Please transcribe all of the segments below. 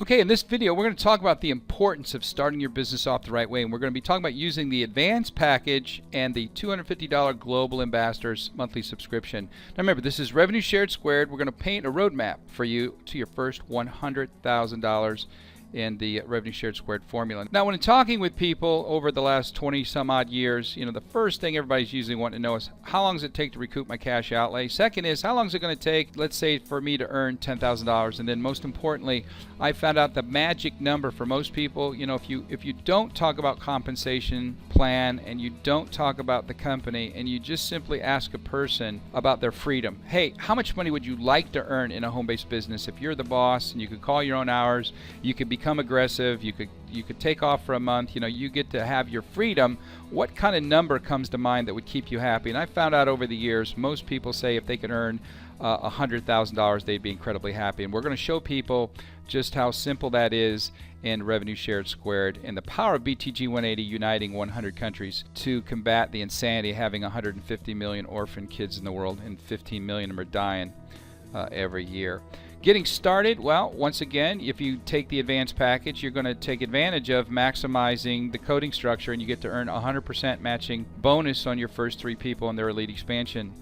Okay, in this video, we're going to talk about the importance of starting your business off the right way. And we're going to be talking about using the advanced package and the $250 Global Ambassadors monthly subscription. Now remember, this is revenue shared squared. We're going to paint a roadmap for you to your first $100,000 in the revenue shared squared formula. Now, when talking with people over the last 20 some odd years, the first thing everybody's usually wanting to know is how long does it take to recoup my cash outlay? Second is how long is it going to take, let's say, for me to earn $10,000? And then most importantly, I found out the magic number for most people, if you don't talk about compensation plan and you don't talk about the company and you just simply ask a person about their freedom, hey, how much money would you like to earn in a home-based business? If you're the boss and you could call your own hours, you could become aggressive, you could take off for a month, you get to have your freedom. What kind of number comes to mind that would keep you happy? And I found out over the years, most people say if they can earn $100,000, they'd be incredibly happy. And we're going to show people just how simple that is in revenue shared squared and the power of BTG180 uniting 100 countries to combat the insanity of having 150 million orphan kids in the world, and 15 million of them are dying every year. Getting started, well, once again, if you take the advanced package, you're going to take advantage of maximizing the coding structure, and you get to earn 100% matching bonus on your first 3 people in their elite expansion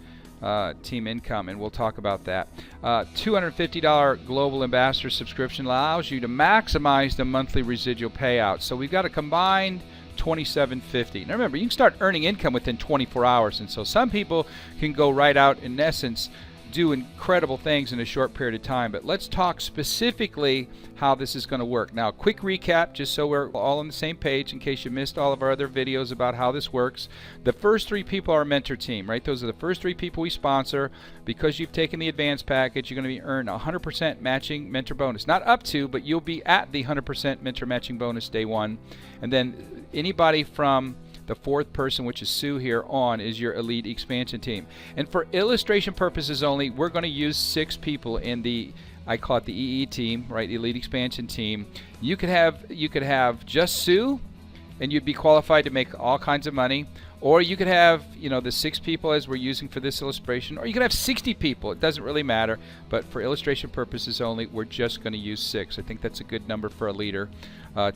team income, and we'll talk about that. $250 Global Ambassador subscription allows you to maximize the monthly residual payout. So we've got a combined $27.50. Now remember, you can start earning income within 24 hours, and so some people can go right out, in essence, do incredible things in a short period of time. But let's talk specifically how this is going to work. Now, quick recap, just so we're all on the same page in case you missed all of our other videos about how this works. The first 3 people are our mentor team, right? Those are the first 3 people we sponsor. Because you've taken the advanced package, you're going to earn 100% matching mentor bonus. Not up to, but you'll be at the 100% mentor matching bonus day 1. And then anybody from the 4th person, which is Sue here on, is your elite expansion team. And for illustration purposes only, we're going to use 6 people in the, I call it the EE team, right? The elite expansion team. You could have just Sue, and you'd be qualified to make all kinds of money. Or you could have, the 6 people as we're using for this illustration, or you could have 60 people. It doesn't really matter, but for illustration purposes only, we're just going to use 6. I think that's a good number for a leader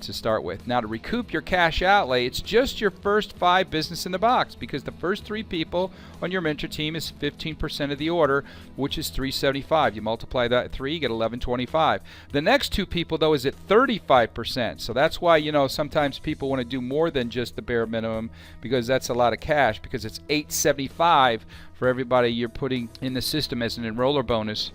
to start with. Now, to recoup your cash outlay, it's just your first 5 business in the box, because the first 3 people on your mentor team is 15% of the order, which is $375. You multiply that at 3, you get $1125. The next 2 people, though, is at 35%. So that's why, sometimes people want to do more than just the bare minimum, because that's a lot of cash, because it's $875 for everybody you're putting in the system as an enroller bonus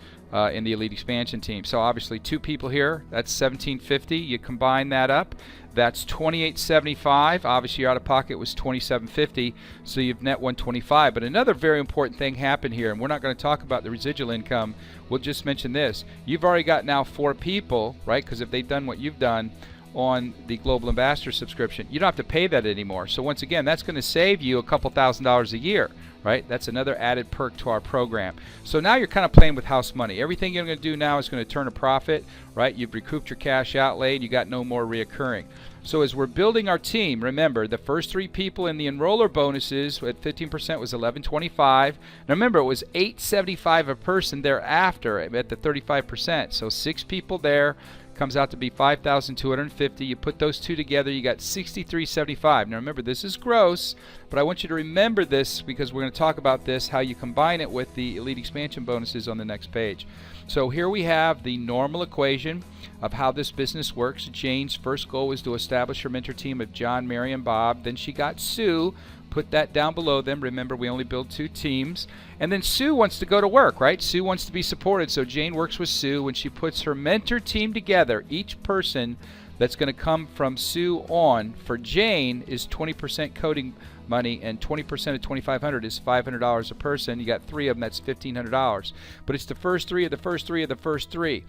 in the elite expansion team. So obviously 2 people here, that's $1750. You combine that up, that's $2875. Obviously your out of pocket was $2750, so you've net $125. But another very important thing happened here, and we're not going to talk about the residual income, we'll just mention this. You've already got now 4 people, right? Because if they've done what you've done on the Global Ambassador subscription, you don't have to pay that anymore. So once again, that's going to save you a couple $1,000s a year, right? That's another added perk to our program. So now you're kind of playing with house money. Everything you're going to do now is going to turn a profit, right? You've recouped your cash outlay, and you got no more reoccurring. So as we're building our team, remember, the first 3 people in the enroller bonuses at 15% was $1125. Now remember, it was $875 a person thereafter at the 35%. So 6 people there, comes out to be $5,250. You put those 2 together, you got $63.75. Now remember, this is gross, but I want you to remember this because we're going to talk about this, how you combine it with the elite expansion bonuses on the next page. So here we have the normal equation of how this business works. Jane's first goal was to establish her mentor team of John, Mary, and Bob. Then she got Sue. Put that down below them. Remember, we only build 2 teams. And then Sue wants to go to work, right? Sue wants to be supported. So Jane works with Sue. When she puts her mentor team together, each person that's going to come from Sue on for Jane is 20% coding money, and 20% of $2,500 is $500 a person. You got 3 of them, that's $1,500. But it's the first 3 of the first 3 of the first 3.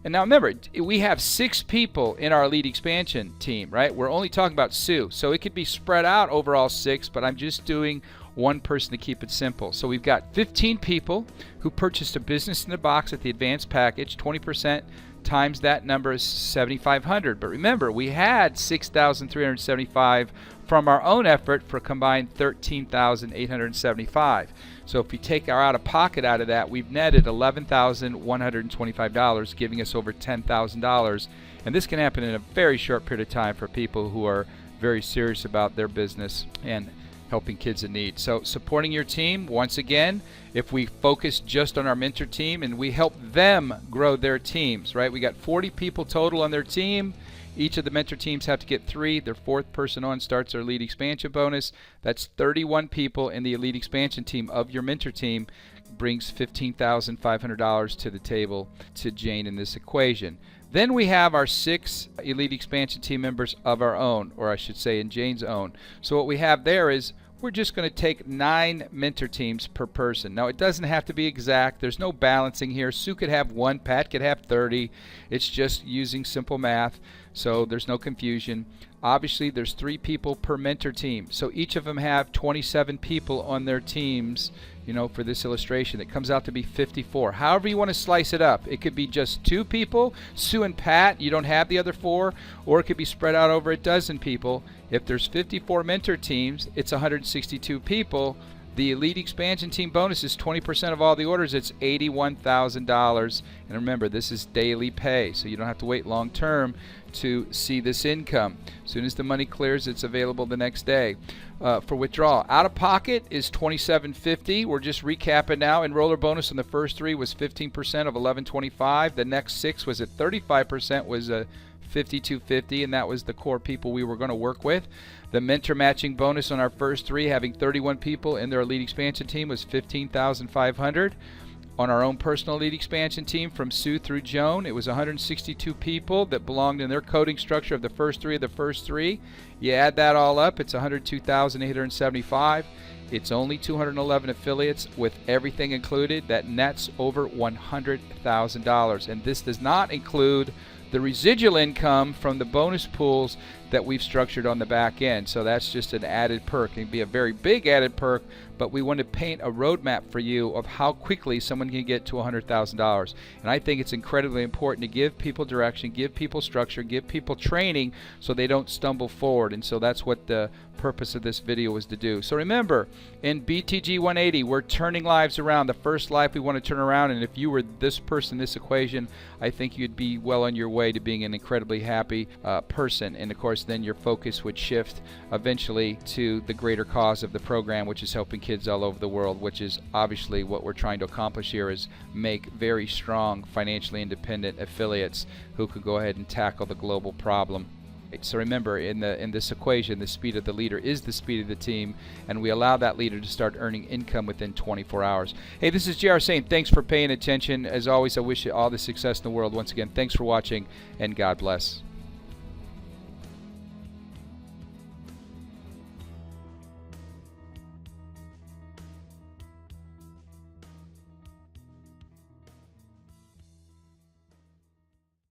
And now remember, we have 6 people in our elite expansion team, right? We're only talking about Sue. So it could be spread out over all 6, but I'm just doing 1 person to keep it simple. So we've got 15 people who purchased a business in the box at the advanced package, 20% times that number is 7,500. But remember, we had 6,375 from our own effort for a combined 13,875. So if we take our out-of-pocket out of that, we've netted $11,125, giving us over $10,000. And this can happen in a very short period of time for people who are very serious about their business and helping kids in need. So supporting your team, once again, if we focus just on our mentor team and we help them grow their teams, right? We got 40 people total on their team. Each of the mentor teams have to get 3. Their 4th person on starts their elite expansion bonus. That's 31 people in the elite expansion team of your mentor team, brings $15,500 to the table to Jane in this equation. Then we have our 6 elite expansion team members of our own, or I should say in Jane's own. So what we have there is we're just going to take 9 mentor teams per person. Now, it doesn't have to be exact. There's no balancing here. Sue could have 1, Pat could have 30. It's just using simple math, so there's no confusion. Obviously, there's 3 people per mentor team, so each of them have 27 people on their teams, you know, for this illustration. It comes out to be 54. However you want to slice it up. It could be just 2 people, Sue and Pat, you don't have the other 4, or it could be spread out over a dozen people. If there's 54 mentor teams, it's 162 people. The elite expansion team bonus is 20% of all the orders. It's $81,000. And remember, this is daily pay, so you don't have to wait long term to see this income. As soon as the money clears, it's available the next day. For withdrawal, out of pocket is $27.50. We're just recapping now. Enroller bonus on the first 3 was 15% of $11.25. The next 6 was at 35%, was $52.50, and that was the core people we were going to work with. The mentor matching bonus on our first 3, having 31 people in their elite expansion team, was $15,500. On our own personal elite expansion team from Sue through Joan, it was 162 people that belonged in their coding structure of the first 3 of the first 3. You add that all up, it's 102,875. It's only 211 affiliates with everything included. That nets over $100,000. And this does not include the residual income from the bonus pools that we've structured on the back end. So that's just an added perk. It can be a very big added perk, but we want to paint a roadmap for you of how quickly someone can get to $100,000. And I think it's incredibly important to give people direction, give people structure, give people training so they don't stumble forward. And so that's what the purpose of this video was to do. So remember, in BTG180, we're turning lives around. The first life we want to turn around, and if you were this person, this equation, I think you'd be well on your way to being an incredibly happy person. And of course, then your focus would shift eventually to the greater cause of the program, which is helping kids all over the world, which is obviously what we're trying to accomplish here, is make very strong, financially independent affiliates who could go ahead and tackle the global problem. So remember, in this equation, the speed of the leader is the speed of the team, and we allow that leader to start earning income within 24 hours. Hey, this is JR saying thanks for paying attention. As always, I wish you all the success in the world. Once again, thanks for watching, and God bless.